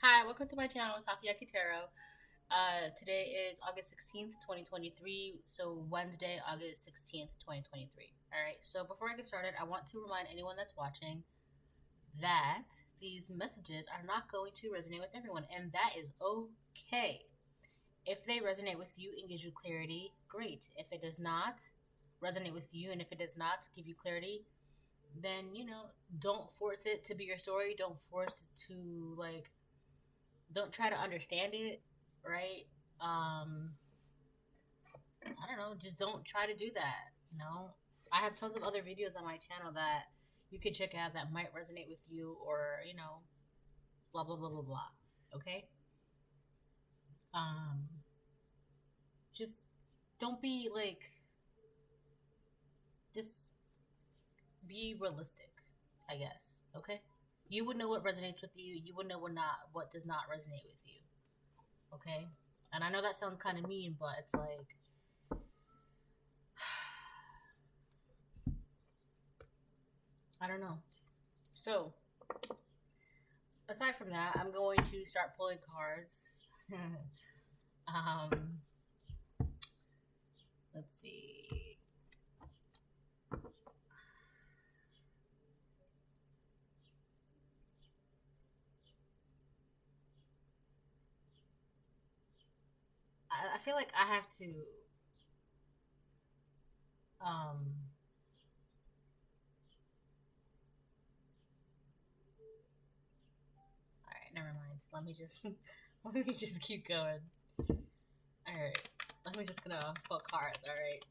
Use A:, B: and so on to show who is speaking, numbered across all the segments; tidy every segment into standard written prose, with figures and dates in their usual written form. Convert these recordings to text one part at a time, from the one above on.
A: Hi, welcome to my channel, Takayaki Tarot. Today is August 16th, 2023, so Wednesday, August 16th, 2023. Alright, so before I get started, I want to remind anyone that's watching that these messages are not going to resonate with everyone, and that is okay. If they resonate with you and gives you clarity, great. If it does not resonate with you, and if it does not give you clarity, then, don't force it to be your story. Don't force it to, don't try to understand it, right? I don't know, just don't try to do that. I have tons of other videos on my channel that you can check out that might resonate with you, or, blah, blah, blah, blah, blah. Okay? Um, just don't be just be realistic, I guess. Okay? You would know what resonates with you. You would know what does not resonate with you. Okay? And I know that sounds kind of mean, but it's like, I don't know. So, aside from that, I'm going to start pulling cards. um, let's see. I feel like I have to. Um, all right, never mind. Let me just keep going. All right, let me just gonna pull cards. All right.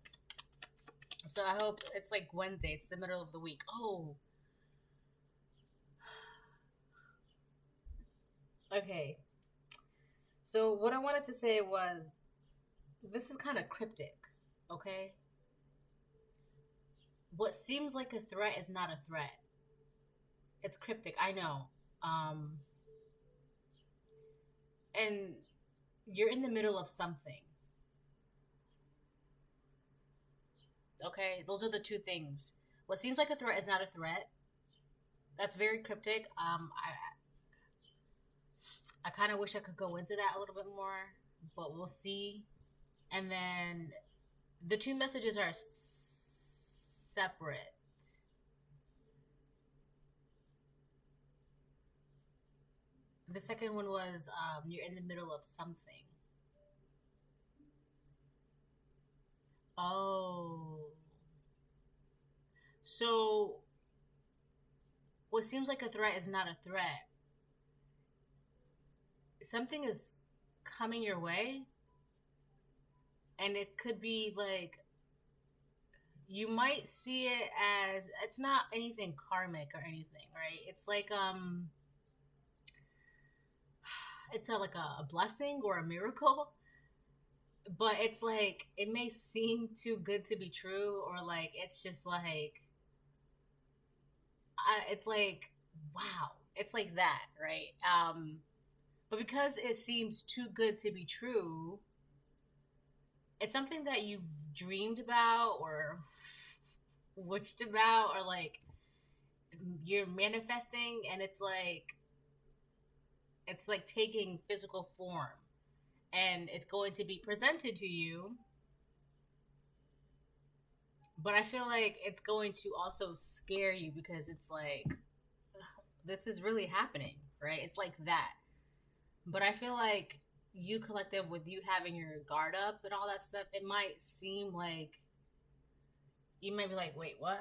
A: So I hope it's like Wednesday. It's the middle of the week. Oh, okay. So what I wanted to say was, this is kind of cryptic. Okay. What seems like a threat is not a threat. It's cryptic. I know. Um, and you're in the middle of something. Okay, those are the two things. What seems like a threat is not a threat. That's very cryptic. I kind of wish I could go into that a little bit more, but we'll see. And then the two messages are separate. The second one was, you're in the middle of something. Oh. So, what seems like a threat is not a threat. Something is coming your way, and it could be like, you might see it as, it's not anything karmic or anything, right? It's like, it's like a blessing or a miracle, but it's like, it may seem too good to be true, or like, it's just like, it's like, wow, it's like that, right? But because it seems too good to be true, it's something that you've dreamed about or wished about, or like you're manifesting, and it's like taking physical form, and it's going to be presented to you. But I feel like it's going to also scare you, because it's like, this is really happening, right? It's like that. But I feel like you, collective, with you having your guard up and all that stuff, it might seem like, you might be like, wait, what?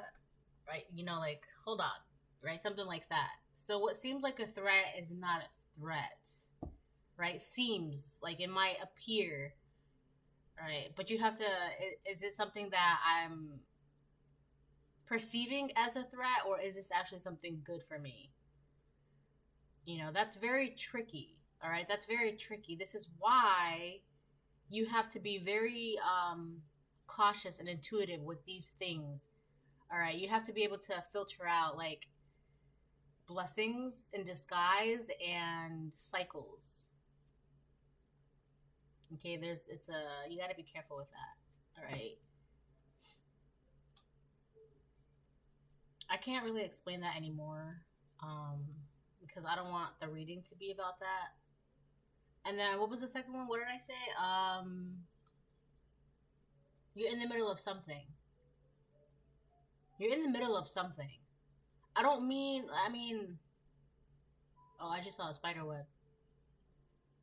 A: Right? Like, hold on, right? Something like that. So what seems like a threat is not a threat, right? Seems like it might appear, right? But you have to, is it something that I'm perceiving as a threat, or is this actually something good for me? That's very tricky. All right, that's very tricky. This is why you have to be very cautious and intuitive with these things. All right, you have to be able to filter out like blessings in disguise and cycles. Okay, you got to be careful with that. All right. I can't really explain that anymore. because I don't want the reading to be about that. And then what was the second one? What did I say? You're in the middle of something. You're in the middle of something. I mean, oh, I just saw a spider web.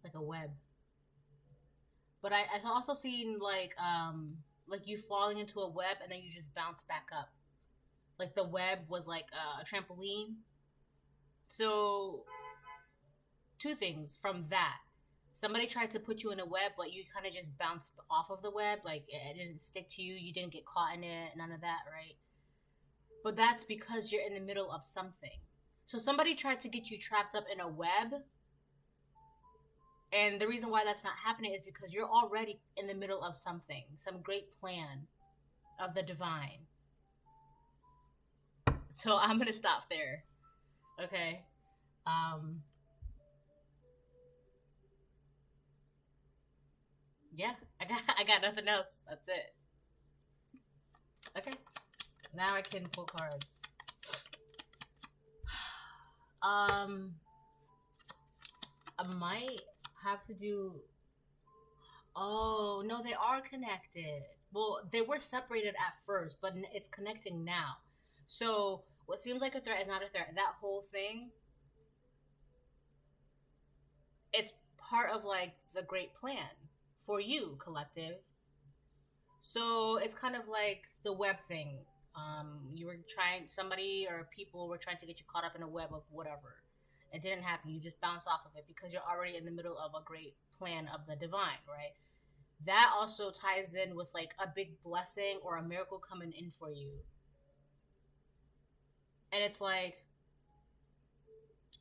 A: Like a web. But I also seen like you falling into a web and then you just bounce back up. Like the web was like a trampoline. So, two things from that. Somebody tried to put you in a web, but you kind of just bounced off of the web. Like, it didn't stick to you. You didn't get caught in it. None of that, right? But that's because you're in the middle of something. So somebody tried to get you trapped up in a web. And the reason why that's not happening is because you're already in the middle of something. Some great plan of the divine. So I'm going to stop there. Okay? Yeah, I got nothing else. That's it. Okay. Now I can pull cards. I might have to do... Oh, no, they are connected. Well, they were separated at first, but it's connecting now. So, what seems like a threat is not a threat. That whole thing, it's part of, like, the great plan for you, collective. So, it's kind of like the web thing. You were trying, somebody or people were trying to get you caught up in a web of whatever. It didn't happen. You just bounce off of it because you're already in the middle of a great plan of the divine, right? That also ties in with like a big blessing or a miracle coming in for you. And it's like,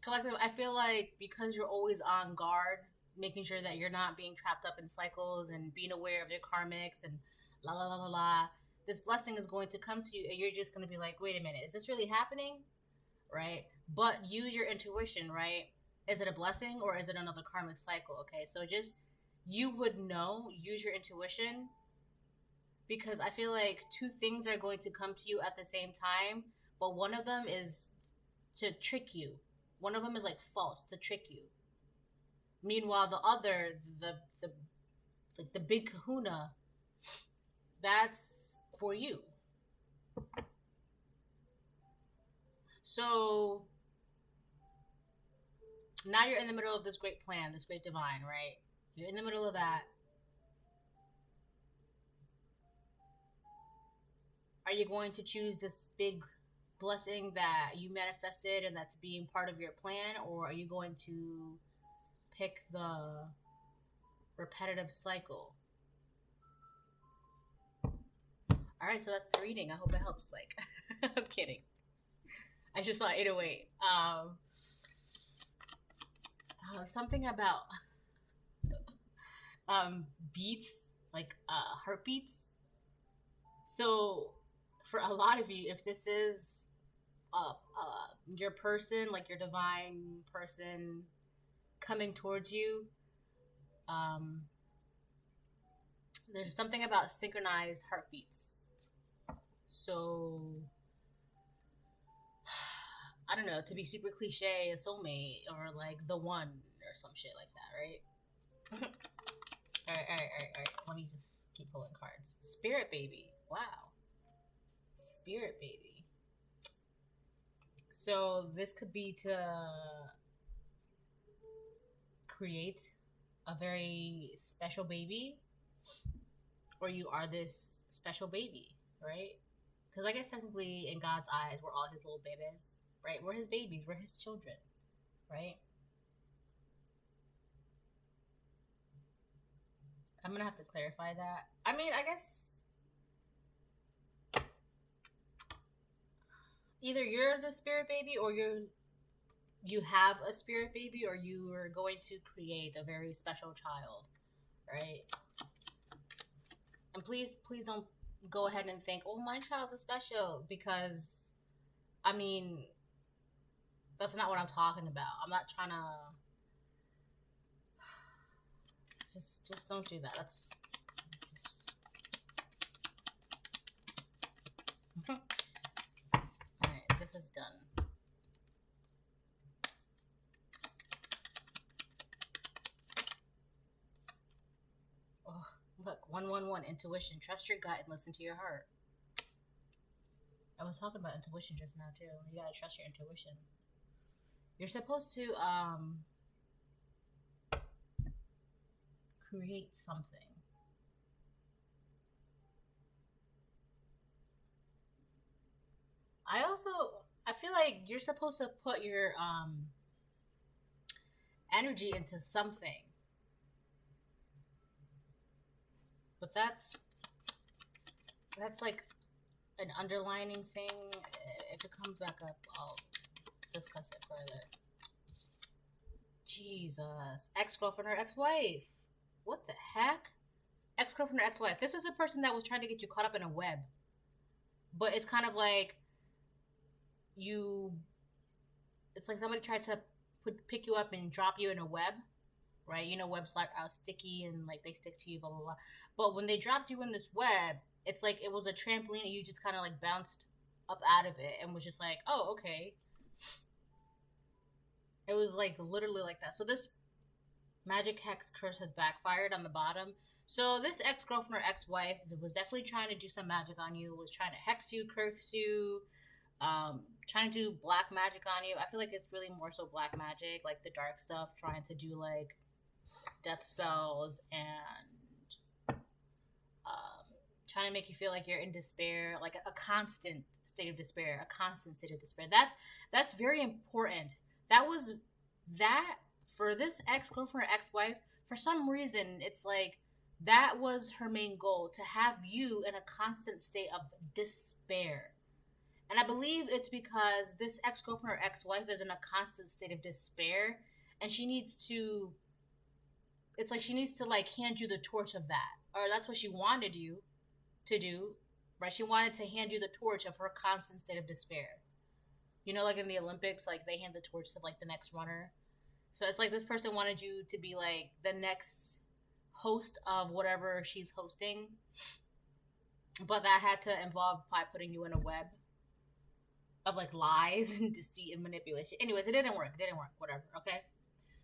A: collective, I feel like because you're always on guard, making sure that you're not being trapped up in cycles and being aware of your karmics and la la la la la, this blessing is going to come to you and you're just going to be like, wait a minute, is this really happening? Right? But use your intuition, right? Is it a blessing or is it another karmic cycle? Okay, so just, you would know, use your intuition, because I feel like two things are going to come to you at the same time, but one of them is to trick you. One of them is like false, to trick you. Meanwhile, the other, the big kahuna, that's for you. So now you're in the middle of this great plan, this great divine, right? You're in the middle of that. Are you going to choose this big blessing that you manifested and that's being part of your plan, or are you going to pick the repetitive cycle? All right, so that's the reading. I hope it helps. Like, I'm kidding. I just saw 808. Something about beats, like heartbeats. So for a lot of you, if this is your person, like your divine person coming towards you, there's something about synchronized heartbeats. So I don't know, to be super cliche, a soulmate or like the one or some shit like that, right? All right. Let me just keep pulling cards. Spirit baby. Wow. Spirit baby. So this could be to create a very special baby, or you are this special baby, right? Because I guess technically in God's eyes, we're all his little babies, right? We're his babies. We're his children, right? I'm going to have to clarify that. I mean, I guess either you're the spirit baby or you have a spirit baby, or you are going to create a very special child, right? And please don't go ahead and think, oh, my child is special, because, I mean, that's not what I'm talking about. I'm not trying to... Just don't do that. That's... Just... Alright, this is done. 111, intuition. Trust your gut and listen to your heart. I was talking about intuition just now too. You gotta trust your intuition. You're supposed to create something. I feel like you're supposed to put your energy into something. But that's like an underlining thing. If it comes back up, I'll discuss it further. Jesus. Ex-girlfriend or ex-wife? What the heck? Ex-girlfriend or ex-wife? This is a person that was trying to get you caught up in a web. But it's kind of like it's like somebody tried to pick you up and drop you in a web, right? You know, webs like sticky and like they stick to you, blah blah blah. But when they dropped you in this web, it's like it was a trampoline and you just kind of like bounced up out of it and was just like, oh, okay. It was like literally like that. So this magic hex curse has backfired on the bottom. So this ex-girlfriend or ex-wife was definitely trying to do some magic on you, was trying to hex you, curse you, trying to do black magic on you. I feel like it's really more so black magic, like the dark stuff, trying to do like death spells and trying to make you feel like you're in despair, like a constant state of despair, a constant state of despair. That's very important. That for this ex-girlfriend or ex-wife, for some reason, it's like that was her main goal, to have you in a constant state of despair. And I believe it's because this ex-girlfriend or ex-wife is in a constant state of despair, and she needs to like hand you the torch of that. Or that's what she wanted you to do, right? She wanted to hand you the torch of her constant state of despair. You know, like in the Olympics, like they hand the torch to like the next runner. So it's like this person wanted you to be like the next host of whatever she's hosting. But that had to involve by putting you in a web of like lies and deceit and manipulation. Anyways, it didn't work. Whatever. Okay.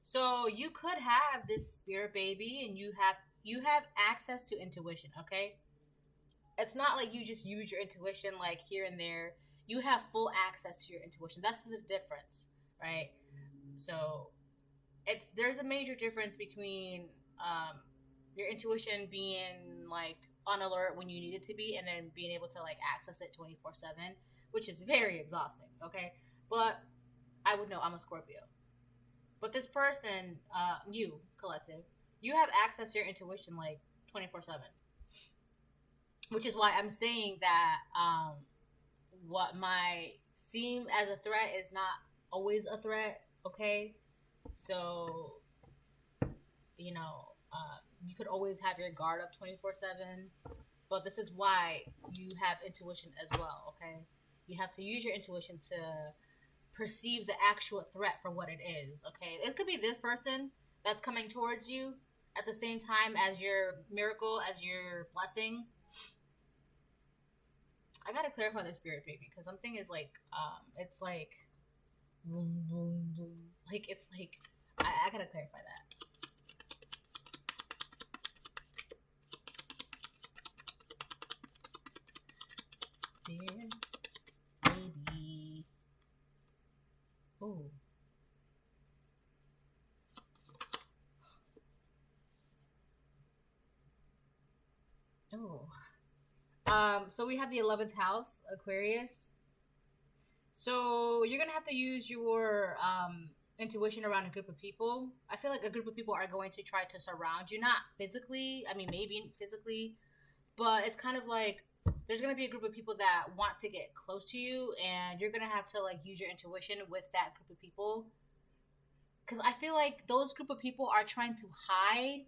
A: So you could have this spirit baby, and you have access to intuition. Okay. It's not like you just use your intuition like here and there. You have full access to your intuition. That's the difference, right? So there's a major difference between your intuition being like on alert when you need it to be, and then being able to like access it 24/7, which is very exhausting. Okay, but I would know, I'm a Scorpio. But this person, you collective, you have access to your intuition like 24/7, which is why I'm saying that what might seem as a threat is not always a threat. Okay, so you know, you could always have your guard up 24/7, but this is why you have intuition as well. Okay, you have to use your intuition to perceive the actual threat for what it is. Okay, it could be this person that's coming towards you at the same time as your miracle, as your blessing. I gotta clarify the spirit baby, because something is like it's like it's like I gotta clarify that. Spirit baby. Oh. Oh. So we have the 11th house, Aquarius. So you're gonna have to use your intuition around a group of people. I feel like a group of people are going to try to surround you, not physically. I mean, maybe physically, but it's kind of like there's gonna be a group of people that want to get close to you, and you're gonna have to like use your intuition with that group of people. Because I feel like those group of people are trying to hide,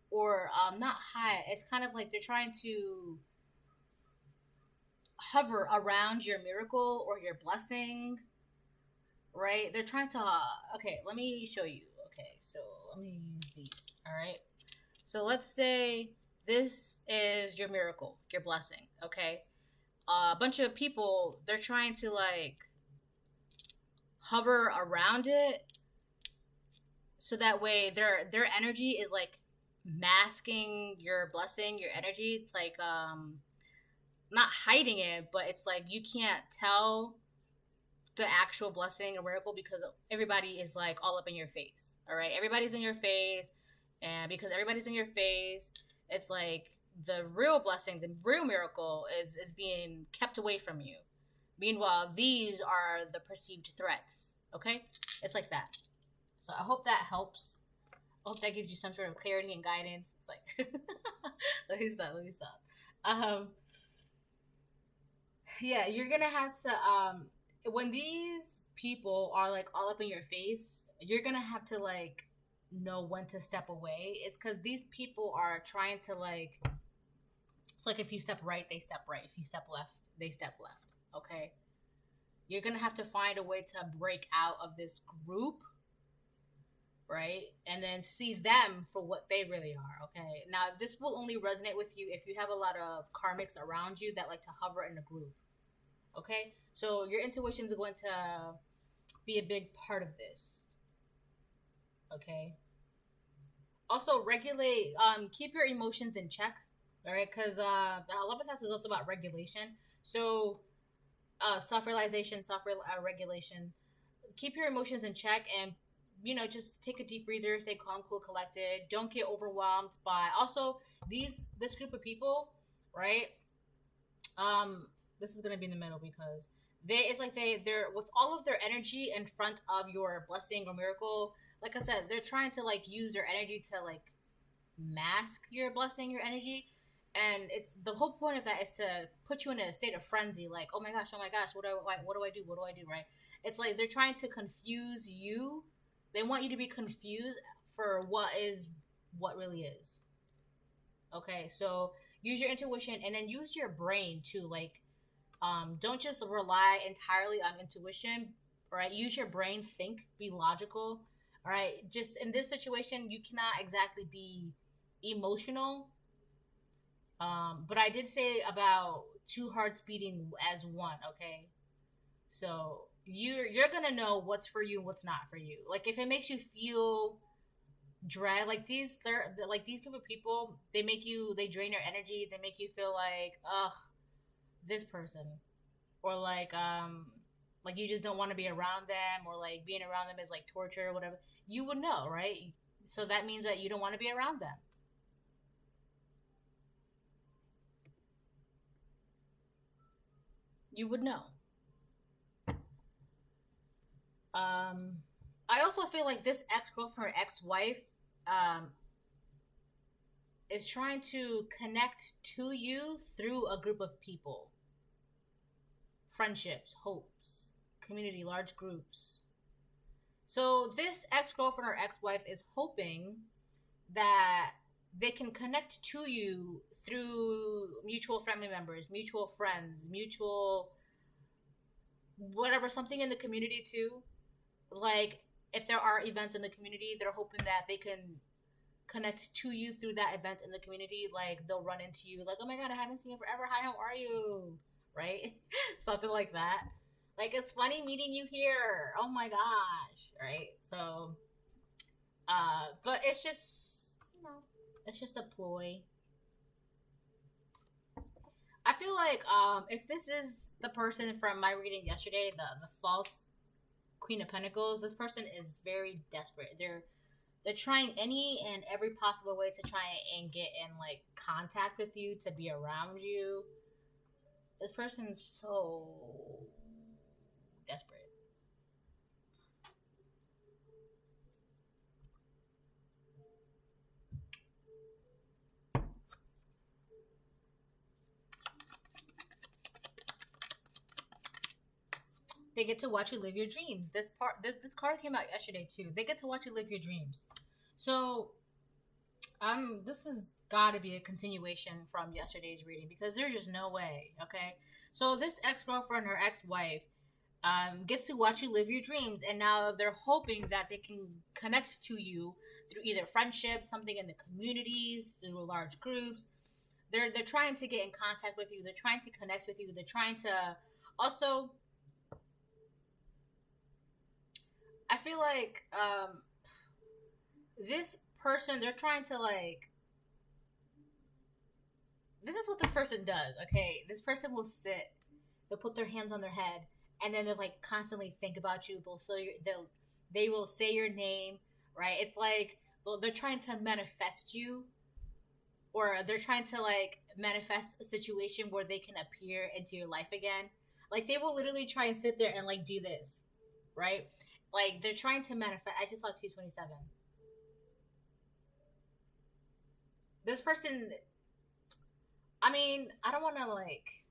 A: or not hide. It's kind of like they're trying to hover around your miracle or your blessing, right? They're trying to okay, let me show you. Okay, so let me use these. All right, so let's say this is your miracle, your blessing. Okay, a bunch of people, they're trying to like hover around it, so that way their energy is like masking your blessing, your energy. It's like not hiding it, but it's like you can't tell the actual blessing or miracle because everybody is like all up in your face. All right, everybody's in your face, and because everybody's in your face, it's like the real blessing, the real miracle is being kept away from you. Meanwhile, these are the perceived threats. Okay, it's like that. So I hope that helps. I hope that gives you some sort of clarity and guidance. It's like let me stop. Let me stop. Um, yeah, you're gonna have to when these people are like all up in your face, you're gonna have to like know when to step away. It's because these people are trying to like. It's like if you step right, they step right. If you step left, they step left. Okay, you're gonna have to find a way to break out of this group, right? And then see them for what they really are, okay? Now, this will only resonate with you if you have a lot of karmics around you that like to hover in a group, okay? So your intuition is going to be a big part of this, okay? Also, regulate, keep your emotions in check, all right? Because the 11th house is also about regulation. So, self-realization, self-regulation. Keep your emotions in check and just take a deep breather, stay calm, cool, collected. Don't get overwhelmed by also this group of people, right? This is gonna be in the middle because it's like they're with all of their energy in front of your blessing or miracle. Like I said, they're trying to like use their energy to like mask your blessing, your energy. And it's the whole point of that is to put you in a state of frenzy, like, oh my gosh, what do I do? What do I do, right? It's like they're trying to confuse you. They want you to be confused for what really is. Okay, so use your intuition and then use your brain too. Like, don't just rely entirely on intuition. All right, use your brain, think, be logical. All right, just in this situation, you cannot exactly be emotional. But I did say about two hearts beating as one. Okay, so you're gonna know what's for you and what's not for you. Like if it makes you feel dread, like they're like these group of people, they drain your energy. They make you feel like ugh, this person, or like you just don't want to be around them, or like being around them is like torture or whatever. You would know, right? So that means that you don't want to be around them. You would know. Um, I also feel like this ex girlfriend or ex wife um, is trying to connect to you through a group of people, friendships, hopes, community, large groups. So this ex girlfriend or ex wife is hoping that they can connect to you through mutual family members, mutual friends, mutual whatever, something in the community too. Like if there are events in the community, they're hoping that they can connect to you through that event in the community. Like they'll run into you, like, oh my god, I haven't seen you forever. Hi, how are you? Right? Something like that. Like it's funny meeting you here. Oh my gosh. Right? So but it's just it's just a ploy. I feel like if this is the person from my reading yesterday, the false Queen of Pentacles, this person is very desperate. They're trying any and every possible way to try and get in like contact with you, to be around you. This person's so desperate. They get to watch you live your dreams. This card came out yesterday too. They get to watch you live your dreams. So this has got to be a continuation from yesterday's reading because there's just no way. Okay, so this ex-girlfriend or ex-wife gets to watch you live your dreams, and now they're hoping that they can connect to you through either friendship, something in the community, through large groups. They're trying to get in contact with you. They're trying to connect with you. They're trying to also. I feel like this person, they're trying to like this is what this person does, okay? This person will sit, they'll put their hands on their head, and then they'll like constantly think about you. They will say your name, right? It's like they're trying to manifest you, or they're trying to like manifest a situation where they can appear into your life again. Like they will literally try and sit there and like do this, right? Like they're trying to manifest. I just saw 227. This person, I mean, I don't want to like.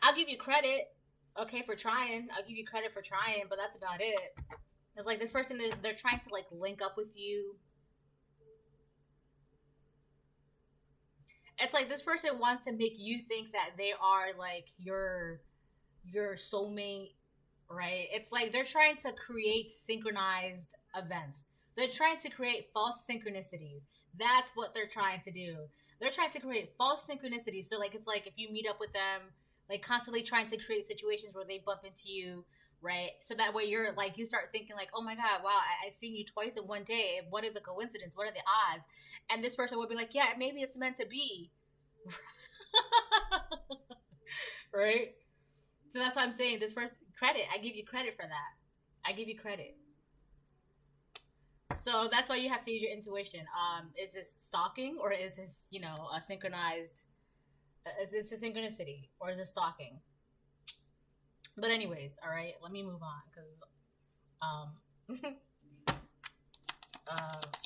A: I'll give you credit, okay, for trying. I'll give you credit for trying, but that's about it. It's like this person, they're trying to like link up with you. It's like this person wants to make you think that they are like your soulmate, right? It's like they're trying to create synchronized events. They're trying to create false synchronicities. That's what they're trying to do. They're trying to create false synchronicities. So like it's like if you meet up with them, like constantly trying to create situations where they bump into you, right? So that way you're like you start thinking like, oh my god, wow, I seen you twice in one day. What is the coincidence? What are the odds? And this person would be like, yeah, maybe it's meant to be. Right? So that's why I'm saying this person credit. I give you credit for that. I give you credit. So that's why you have to use your intuition. Is this stalking or is this, you know, a synchronized? Is this a synchronicity or is it stalking? But anyways, all right, let me move on because,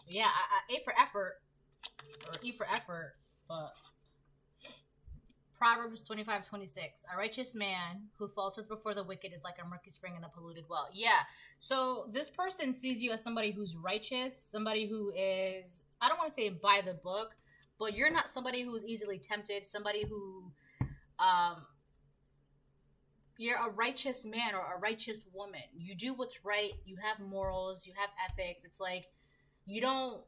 A: yeah, A for effort or E for effort, but Proverbs 25:26. A righteous man who falters before the wicked is like a murky spring in a polluted well. Yeah. So this person sees you as somebody who's righteous, somebody who is, I don't want to say by the book, but you're not somebody who's easily tempted, somebody who, you're a righteous man or a righteous woman. You do what's right. You have morals. You have ethics. It's like you don't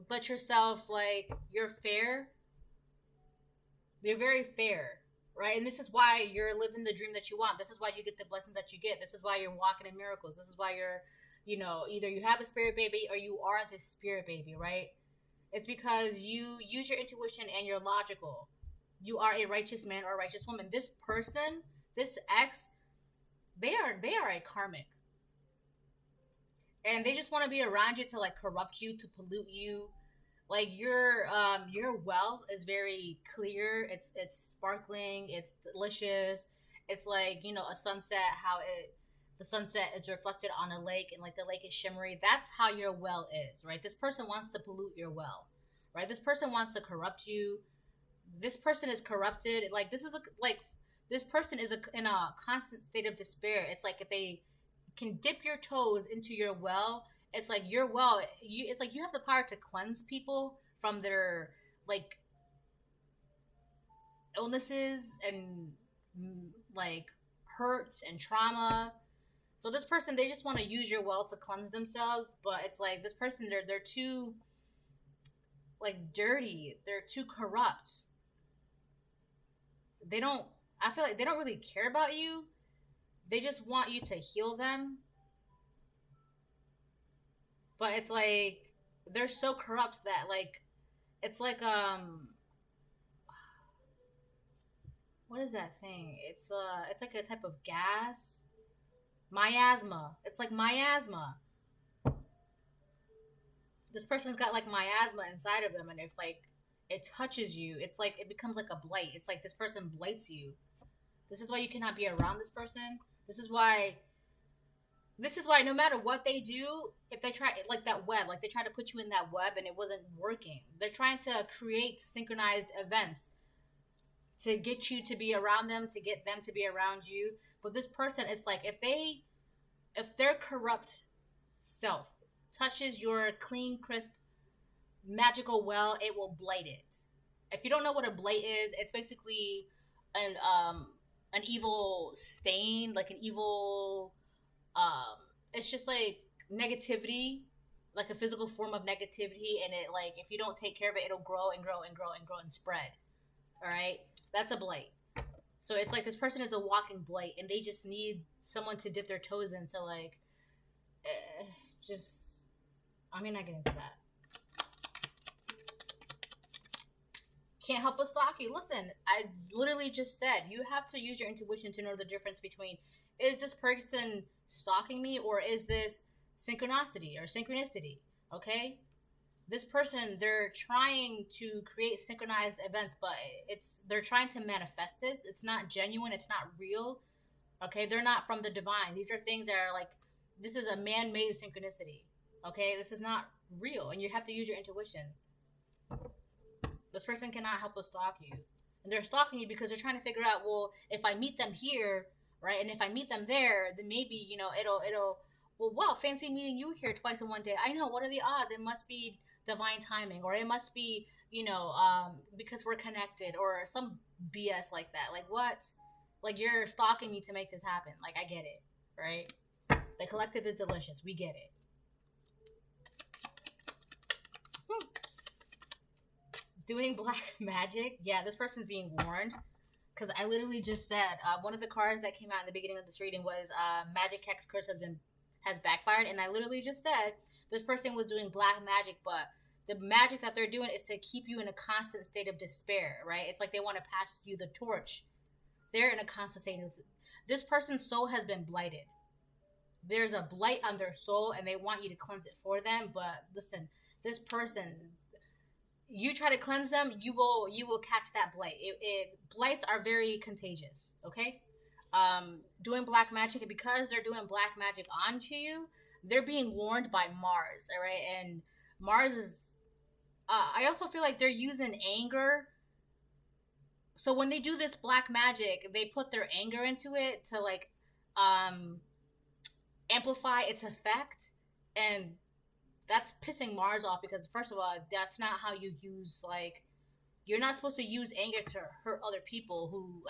A: let yourself, like, you're fair. You're very fair, right? And this is why you're living the dream that you want. This is why you get the blessings that you get. This is why you're walking in miracles. This is why you're, you know, either you have a spirit baby or you are the spirit baby, right? It's because you use your intuition and you're logical. You are a righteous man or a righteous woman. This person, this ex, they are a karmic. And they just want to be around you to like corrupt you, to pollute you. Like your wealth is very clear. It's sparkling. It's delicious. It's like, you know, a sunset. The sunset is reflected on a lake, and like the lake is shimmery. That's how your well is, right? This person wants to pollute your well, right? This person wants to corrupt you. This person is corrupted. Like this person is in a constant state of despair. It's like if they can dip your toes into your well, it's like your well, it's like you have the power to cleanse people from their like illnesses and like hurts and trauma. So this person, they just want to use your well to cleanse themselves, but it's like this person, they're too like dirty. They're too corrupt. I feel like they don't really care about you. They just want you to heal them. But it's like they're so corrupt that like it's like what is that thing? It's like a type of gas. Miasma. It's like miasma. This person's got like miasma inside of them, and if like it touches you, it's like it becomes like a blight. It's like this person blights you. This is why you cannot be around this person. This is why no matter what they do, if they try like that web, like they try to put you in that web and it wasn't working. They're trying to create synchronized events to get you to be around them, to get them to be around you. But this person is like if their corrupt self touches your clean, crisp, magical well, it will blight it. If you don't know what a blight is, it's basically an evil stain, like an evil it's just like negativity, like a physical form of negativity, and it like if you don't take care of it, it'll grow and grow and grow and grow and spread. All right, that's a blight. So it's like this person is a walking blight, and they just need someone to dip their toes into like just I mean, I get into that. Can't help but stalk you. Listen, I literally just said you have to use your intuition to know the difference between, is this person stalking me or is this synchronicity? Okay? This person, they're trying to create synchronized events, but they're trying to manifest this. It's not genuine, it's not real. Okay? They're not from the divine. These are things that are like, this is a man-made synchronicity. Okay? This is not real, and you have to use your intuition. This person cannot help but stalk you. And they're stalking you because they're trying to figure out, well, if I meet them here, right, and if I meet them there, then maybe, it'll well, wow, fancy meeting you here twice in one day. I know, what are the odds? It must be divine timing, or it must be, because we're connected, or some BS like that. Like, what? Like, you're stalking me to make this happen. Like, I get it, right? The collective is delicious. We get it. Doing black magic. Yeah, this person's being warned. Because I literally just said, one of the cards that came out in the beginning of this reading was Magic Hex Curse has backfired. And I literally just said, this person was doing black magic, but the magic that they're doing is to keep you in a constant state of despair, right? It's like they want to pass you the torch. They're in a constant state of... This person's soul has been blighted. There's a blight on their soul, and they want you to cleanse it for them. But listen, this person... You try to cleanse them, you will catch that blight. Blights are very contagious, okay? Doing black magic, and because they're doing black magic onto you, they're being warned by Mars, all right? And Mars is... I also feel like they're using anger. So when they do this black magic, they put their anger into it to, like, amplify its effect, and... that's pissing Mars off because, first of all, that's not how you use, like... You're not supposed to use anger to hurt other people who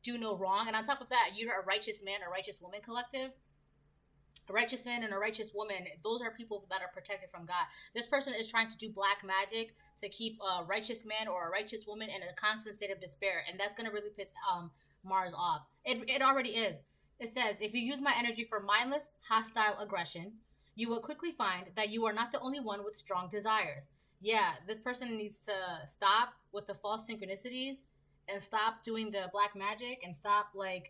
A: do no wrong. And on top of that, you're a righteous man or righteous woman collective. A righteous man and a righteous woman, those are people that are protected from God. This person is trying to do black magic to keep a righteous man or a righteous woman in a constant state of despair. And that's going to really piss Mars off. It already is. It says, if you use my energy for mindless, hostile aggression... you will quickly find that you are not the only one with strong desires. Yeah, this person needs to stop with the false synchronicities and stop doing the black magic and stop, like...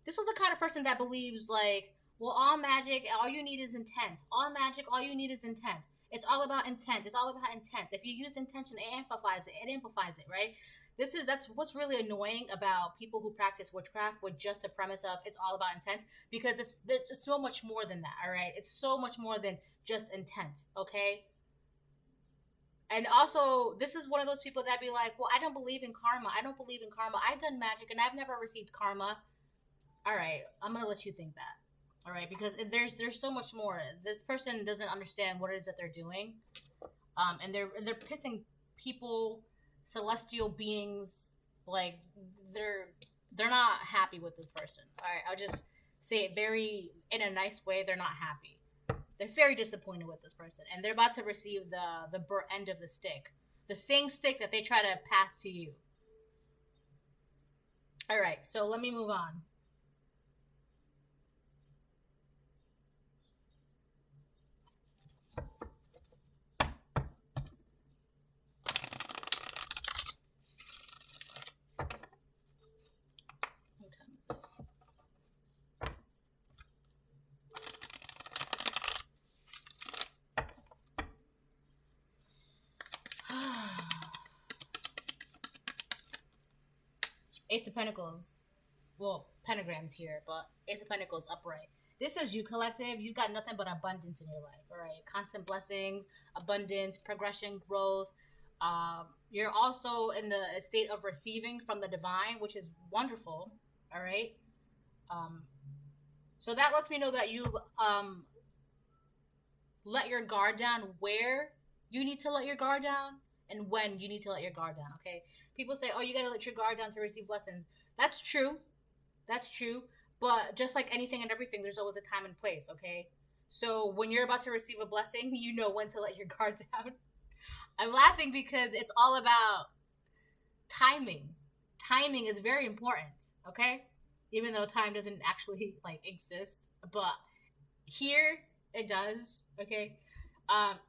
A: This is the kind of person that believes, like, well, all magic, all you need is intent. All magic, all you need is intent. It's all about intent. It's all about intent. If you use intention, it amplifies it, right? That's what's really annoying about people who practice witchcraft with just the premise of it's all about intent, because it's so much more than that, all right? It's so much more than just intent, okay? And also, this is one of those people that be like, well, I don't believe in karma. I've done magic and I've never received karma. All right, I'm going to let you think that, all right? Because there's so much more. This person doesn't understand what it is that they're doing, and they're pissing people... celestial beings, like, they're not happy with this person. All right, I'll just say it very in a nice way. They're not happy. They're very disappointed with this person, and they're about to receive the burnt end of the stick, the same stick that they try to pass to you. All right, so let me move on. Ace of Pentacles. Well, pentagrams here, but Ace of Pentacles upright. This is you, collective. You've got nothing but abundance in your life, all right? Constant blessings, abundance, progression, growth. You're also in the state of receiving from the divine, which is wonderful, all right? So that lets me know that you've let your guard down where you need to let your guard down and when you need to let your guard down, okay? People say, oh, you got to let your guard down to receive blessings. That's true. That's true. But just like anything and everything, there's always a time and place, okay? So when you're about to receive a blessing, you know when to let your guard down. I'm laughing because it's all about timing. Timing is very important, okay? Even though time doesn't actually, like, exist. But here, it does, okay?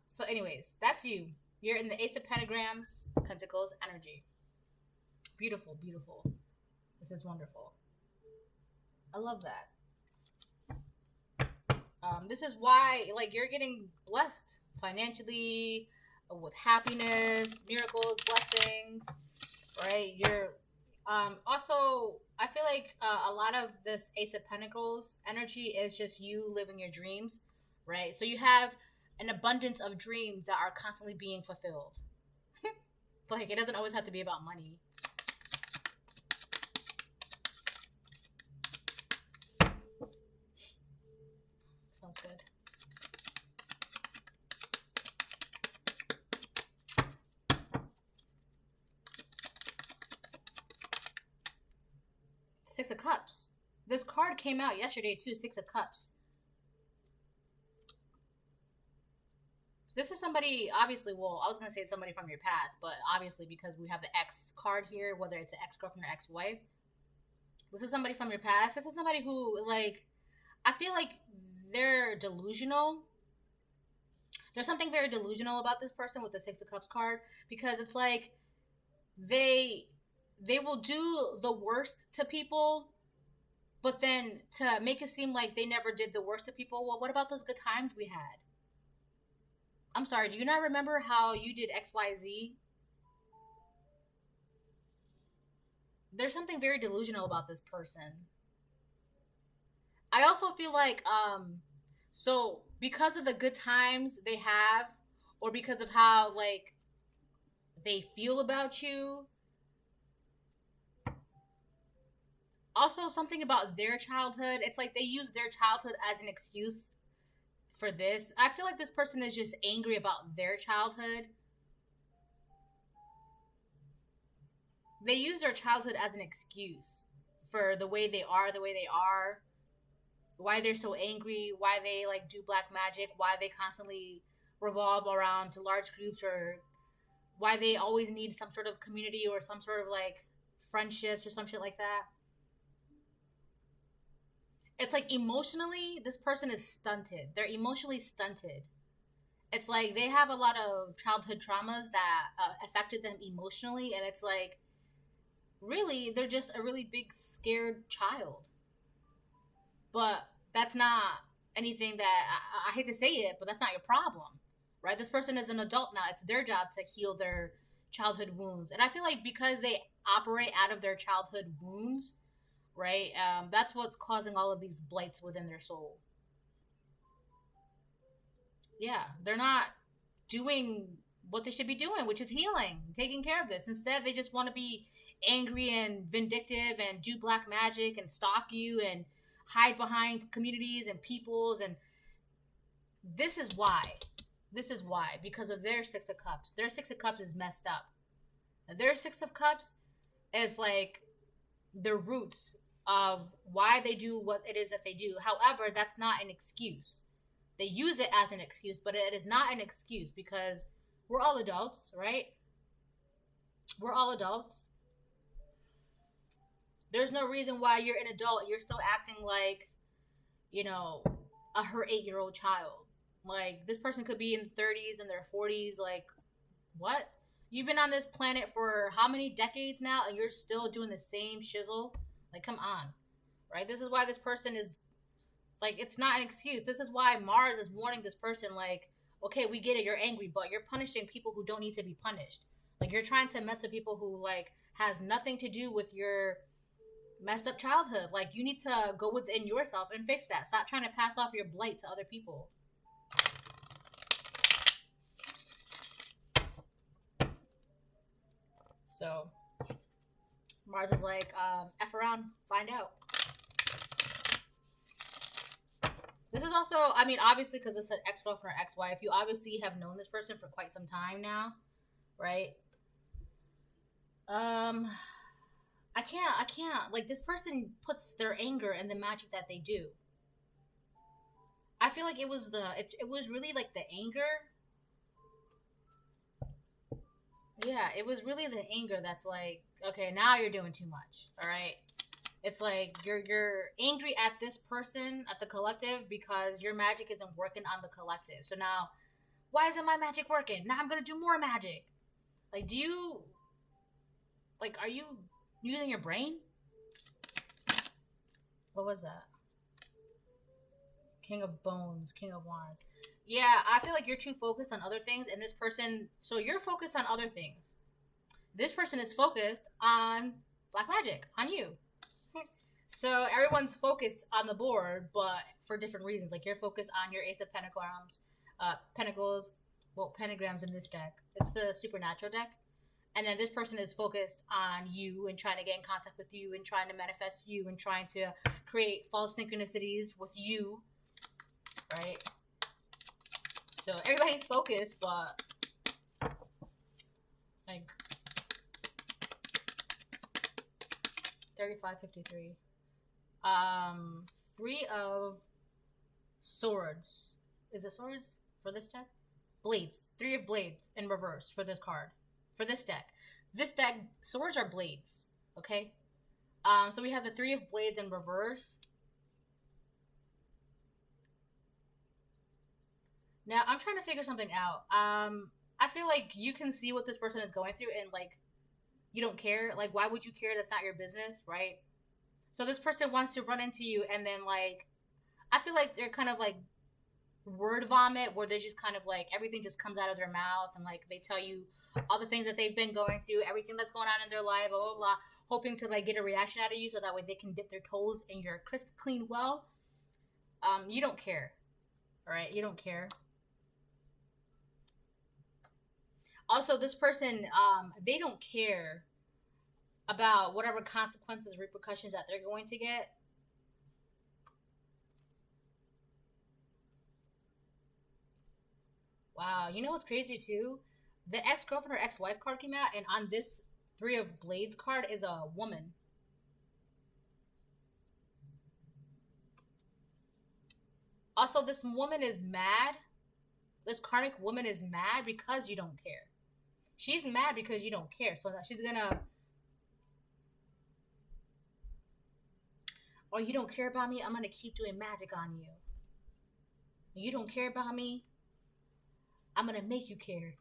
A: So anyways, that's you. You're in the Ace of Pentagrams, Pentacles energy. Beautiful, beautiful. This is wonderful. I love that. This is why, like, you're getting blessed financially, with happiness, miracles, blessings, right? You're also, I feel like a lot of this Ace of Pentacles energy is just you living your dreams, right? So you have an abundance of dreams that are constantly being fulfilled. Like, it doesn't always have to be about money. Smells good. Six of Cups. This card came out yesterday too, Six of Cups. This is somebody, obviously, well, I was going to say it's somebody from your past, but obviously because we have the ex card here, whether it's an ex-girlfriend or ex-wife, this is somebody from your past. This is somebody who, like, I feel like they're delusional. There's something very delusional about this person with the Six of Cups card, because it's like they will do the worst to people, but then to make it seem like they never did the worst to people, well, what about those good times we had? I'm sorry, do you not remember how you did XYZ? There's something very delusional about this person. I also feel like, so because of the good times they have, or because of how, like, they feel about you, also something about their childhood, it's like they use their childhood as an excuse for this. I feel like this person is just angry about their childhood. They use their childhood as an excuse for the way they are, why they're so angry, why they, like, do black magic, why they constantly revolve around to large groups, or why they always need some sort of community or some sort of, like, friendships or some shit like that. It's like emotionally, this person is stunted. They're emotionally stunted. It's like they have a lot of childhood traumas that affected them emotionally, and it's like, really, they're just a really big scared child. But that's not anything that, I hate to say it, but that's not your problem, right? This person is an adult now. It's their job to heal their childhood wounds. And I feel like because they operate out of their childhood wounds, right? That's what's causing all of these blights within their soul. Yeah, they're not doing what they should be doing, which is healing, taking care of this. Instead, they just want to be angry and vindictive and do black magic and stalk you and hide behind communities and peoples. And this is why. Because of their Six of Cups. Their Six of Cups is messed up. Their Six of Cups is like the roots of why they do what it is that they do. However, that's not an excuse. They use it as an excuse, but it is not an excuse, because we're all adults, right? We're all adults. There's no reason why you're an adult, you're still acting like, you know, her 8-year-old child. Like, this person could be in their 30s and their 40s. Like, what? You've been on this planet for how many decades now, and you're still doing the same shizzle? Like, come on, right? This is why this person is, like, it's not an excuse. This is why Mars is warning this person, like, okay, we get it, you're angry, but you're punishing people who don't need to be punished. Like, you're trying to mess with people who, like, has nothing to do with your messed up childhood. Like, you need to go within yourself and fix that. Stop trying to pass off your blight to other people. So Mars is like, F around, find out. This is also, I mean, obviously, because it's an ex-girlfriend or ex-wife, you obviously have known this person for quite some time now, right? I can't, like, this person puts their anger in the magic that they do. I feel like it was really, like, the anger. Yeah, it was really the anger that's like, okay, now you're doing too much, all right? It's like you're angry at this person, at the collective, because your magic isn't working on the collective. So now Why isn't my magic working? Now I'm gonna do more magic. Like, do you, like, are you using your brain? What was that? King of Bones, King of Wands. Yeah, I feel like you're too focused on other things, and this person, so you're focused on other things. This person is focused on black magic, on you. So everyone's focused on the board, but for different reasons. Like, you're focused on your Ace of Pentacles, well, pentagrams in this deck. It's the supernatural deck. And then this person is focused on you and trying to get in contact with you and trying to manifest you and trying to create false synchronicities with you, right? So everybody's focused, but like 3553. 3 of Swords. Is it swords for this deck? Blades. 3 of Blades in reverse for this card. For this deck. This deck, swords are blades. Okay? So we have the 3 of Blades in reverse. Now, I'm trying to figure something out. I feel like you can see what this person is going through and, like, you don't care. Like, why would you care? That's not your business, right? So this person wants to run into you and then, like, I feel like they're kind of, like, word vomit where they just kind of, like, everything just comes out of their mouth and, like, they tell you all the things that they've been going through, everything that's going on in their life, blah, blah, blah, hoping to, like, get a reaction out of you so that way they can dip their toes in your crisp, clean well. You don't care, all right? You don't care. Also, this person, they don't care about whatever consequences, repercussions that they're going to get. Wow, you know what's crazy too? The ex-girlfriend or ex-wife card came out, and on this 3 of Blades card is a woman. Also, this woman is mad. This karmic woman is mad because you don't care. She's mad because you don't care. So she's gonna... Oh, you don't care about me? I'm gonna keep doing magic on you. You don't care about me? I'm gonna make you care.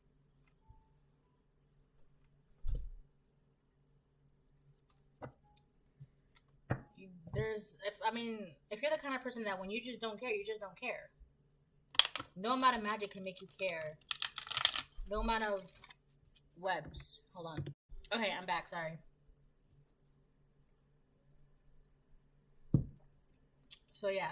A: If you're the kind of person that when you just don't care, you just don't care. No amount of magic can make you care. No amount of webs. Hold on. Okay, I'm back. Sorry. So, yeah.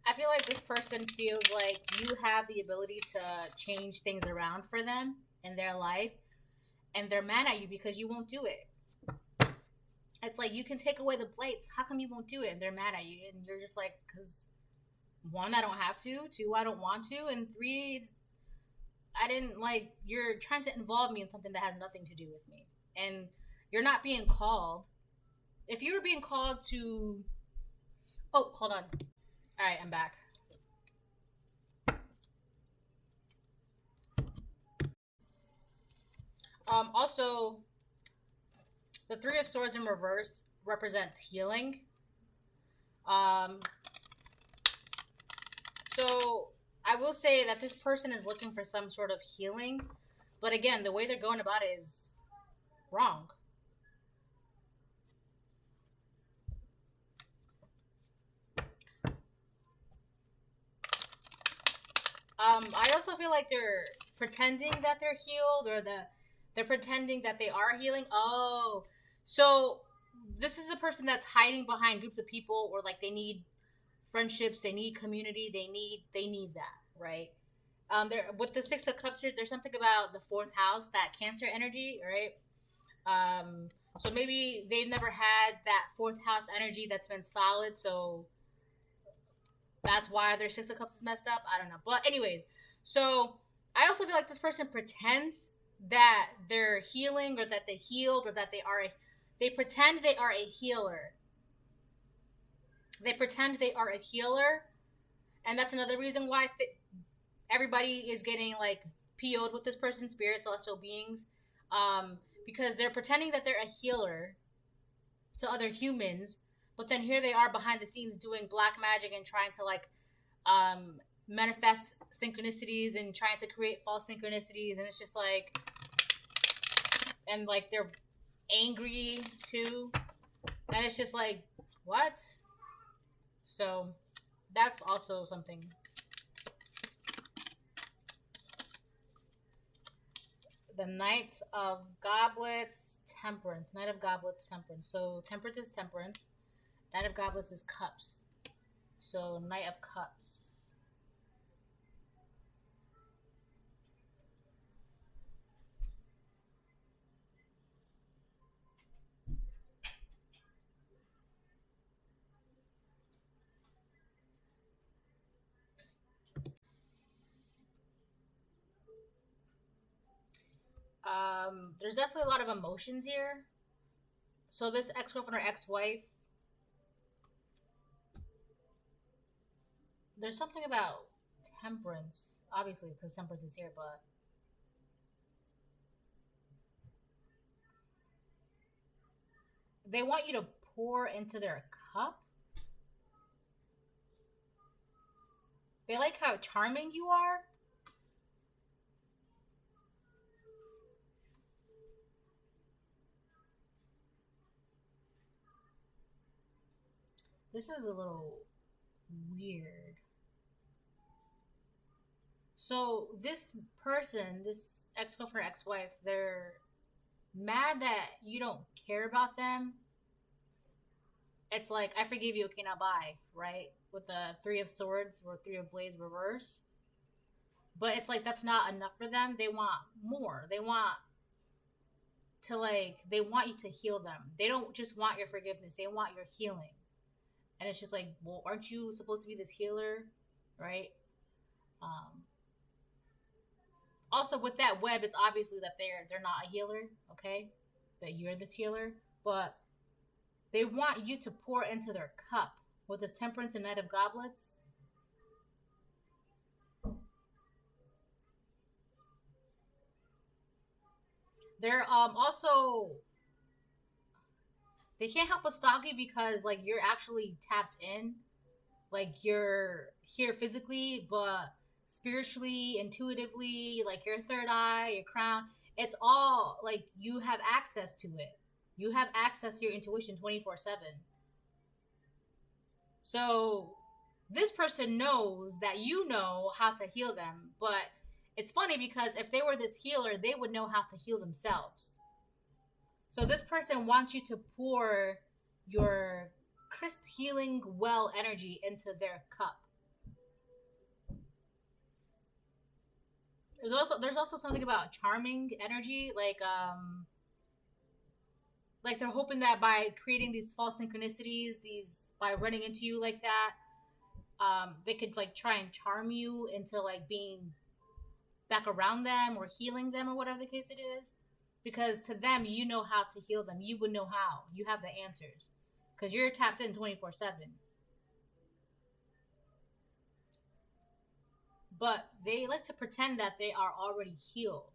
A: I feel like this person feels like you have the ability to change things around for them in their life, and they're mad at you because you won't do it. It's like, you can take away the plates. How come you won't do it? And they're mad at you, and you're just like, because 1, I don't have to. 2, I don't want to, and 3, I didn't, like, you're trying to involve me in something that has nothing to do with me, and you're not being called. If you were being called to... Oh, hold on. All right, I'm back. Also, the 3 of Swords in reverse represents healing. So I will say that this person is looking for some sort of healing, but again, the way they're going about it is wrong. I also feel like they're pretending that they're healed, or they're pretending that they are healing. Oh, so this is a person that's hiding behind groups of people, or like they need friendships, they need community, they need that, right? There with the 6 of Cups here, there's something about the 4th house, that Cancer energy, right? So maybe they've never had that 4th house energy that's been solid, so that's why their 6 of Cups is messed up. I don't know. But anyways, so I also feel like this person pretends that they're healing, or that they healed, or that they pretend they are a healer. They pretend they are a healer, And that's another reason why everybody is getting like PO'd with this person, spirits, celestial beings, because they're pretending that they're a healer to other humans, but then here they are behind the scenes doing black magic and trying to like manifest synchronicities and trying to create false synchronicities, and it's just like, and like they're angry too, and it's just like, what? So that's also something. The Knight of Goblets, Temperance. Knight of Goblets, Temperance. So Temperance is temperance. Knight of Goblets is cups. So Knight of Cups. There's definitely a lot of emotions here. So this ex-girlfriend or ex-wife, there's something about temperance, obviously, because temperance is here, but they want you to pour into their cup. They like how charming you are. This is a little weird. So this person, this ex-girlfriend or ex-wife, they're mad that you don't care about them. It's like, I forgive you, okay, now bye, right? With the Three of Swords or Three of Blades reverse. But it's like, that's not enough for them. They want more. They want to like, they want you to heal them. They don't just want your forgiveness. They want your healing. And it's just like, well, aren't you supposed to be this healer, right? Also, with that web, it's obviously that they're not a healer, okay? That you're this healer, but they want you to pour into their cup with this Temperance and Knight of Goblets. They're also, they can't help but stalk you because like you're actually tapped in, like you're here physically, but spiritually, intuitively, like your third eye, your crown, it's all like you have access to it. You have access to your intuition 24/7. So this person knows that you know how to heal them, but it's funny because if they were this healer, they would know how to heal themselves. So this person wants you to pour your crisp healing well energy into their cup. There's also something about charming energy, like they're hoping that by creating these false synchronicities, these by running into you like that, they could like try and charm you into like being back around them or healing them or whatever the case it is. Because to them, you know how to heal them. You would know how. You have the answers because you're tapped in 24/7. But they like to pretend that they are already healed,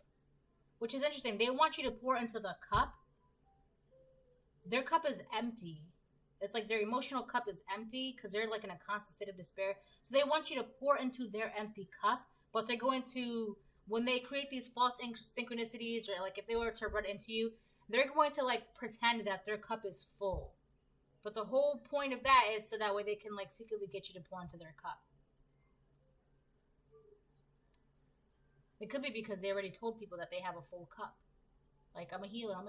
A: which is interesting. They want you to pour into the cup. Their cup is empty. It's like their emotional cup is empty because they're like in a constant state of despair. So they want you to pour into their empty cup, but they're going to, when they create these false synchronicities, or like if they were to run into you, they're going to like pretend that their cup is full. But the whole point of that is so that way they can like secretly get you to pour into their cup. It could be because they already told people that they have a full cup. Like, I'm a healer, I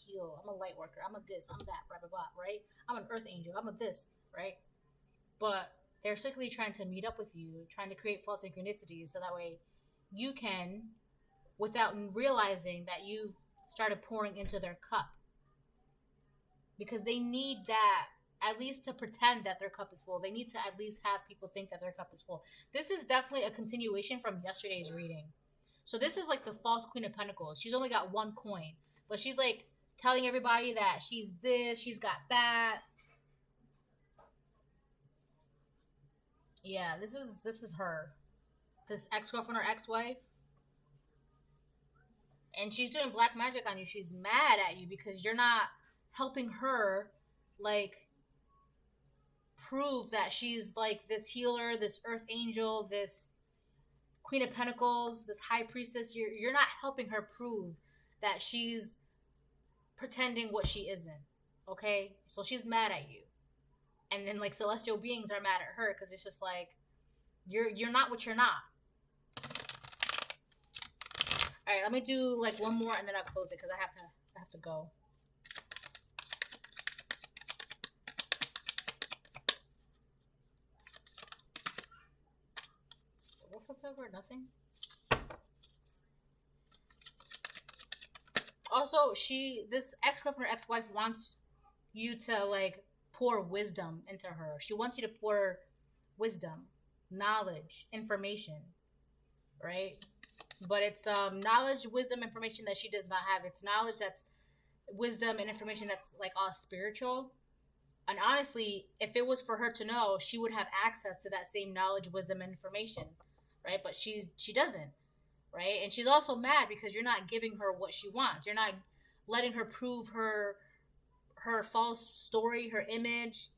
A: heal, I'm a light worker, I'm a this, I'm that, blah, blah, blah, right? I'm an earth angel, I'm a this, right? But they're secretly trying to meet up with you, trying to create false synchronicities so that way you can, without realizing that you started pouring into their cup. Because they need that, at least to pretend that their cup is full. They need to at least have people think that their cup is full. This is definitely a continuation from yesterday's reading. So this is like the false Queen of Pentacles. She's only got one coin, but she's like telling everybody that she's this, she's got that. Yeah, this is her. This ex-girlfriend or ex-wife. And she's doing black magic on you. She's mad at you because you're not helping her, like, prove that she's like this healer, this earth angel, this Queen of Pentacles, this high priestess. You're not helping her prove that she's pretending what she isn't. Okay? So she's mad at you. And then like celestial beings are mad at her because it's just like you're not what you're not. Alright, let me do like one more and then I'll close it because I have to go. What flip over? Nothing. Also, this ex-girlfriend or ex-wife wants you to like pour wisdom into her. She wants you to pour wisdom, knowledge, information, right? But it's knowledge, wisdom, information that she does not have. It's knowledge that's wisdom and information that's like all spiritual. And honestly, if it was for her to know, she would have access to that same knowledge, wisdom, and information, right? But she doesn't, right? And she's also mad because you're not giving her what she wants. You're not letting her prove her false story, her image.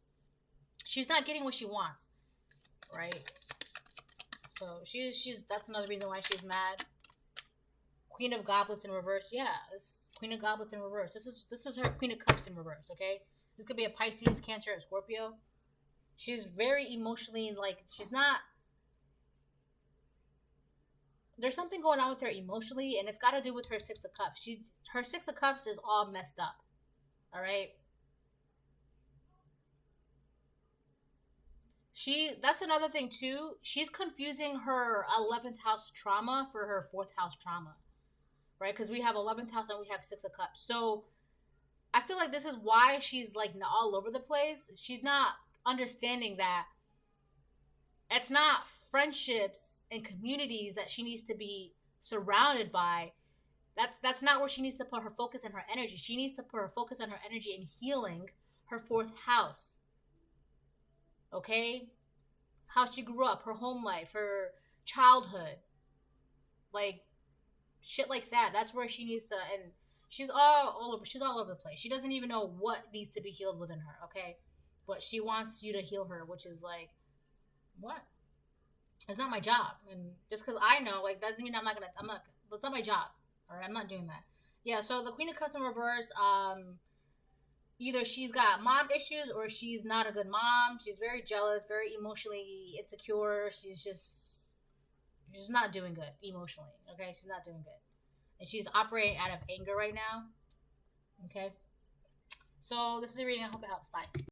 A: She's not getting what she wants, right? So she's that's another reason why she's mad. Queen of Goblets in reverse. Yeah, this Queen of Goblets in reverse. This is her Queen of Cups in reverse, okay? This could be a Pisces, Cancer, or Scorpio. She's very emotionally like she's not there's something going on with her emotionally, and it's got to do with her Six of Cups. Her Six of Cups is all messed up. All right. That's another thing too. She's confusing her 11th house trauma for her 4th house trauma, right? Because we have 11th house and we have Six of Cups. So I feel like this is why she's like all over the place. She's not understanding that it's not friendships and communities that she needs to be surrounded by. That's not where she needs to put her focus and her energy. She needs to put her focus and her energy in healing her 4th house. Okay? How she grew up, her home life, her childhood. Like shit like that. That's where she needs to and she's all over the place. She doesn't even know what needs to be healed within her, okay? But she wants you to heal her, which is like what? It's not my job. And just because I know, like, doesn't mean that's not my job. All right, I'm not doing that. Yeah, so the Queen of Cups in reverse, either she's got mom issues or she's not a good mom. She's very jealous, very emotionally insecure. She's not doing good emotionally, okay? She's not doing good. And she's operating out of anger right now, okay? So this is a reading. I hope it helps. Bye.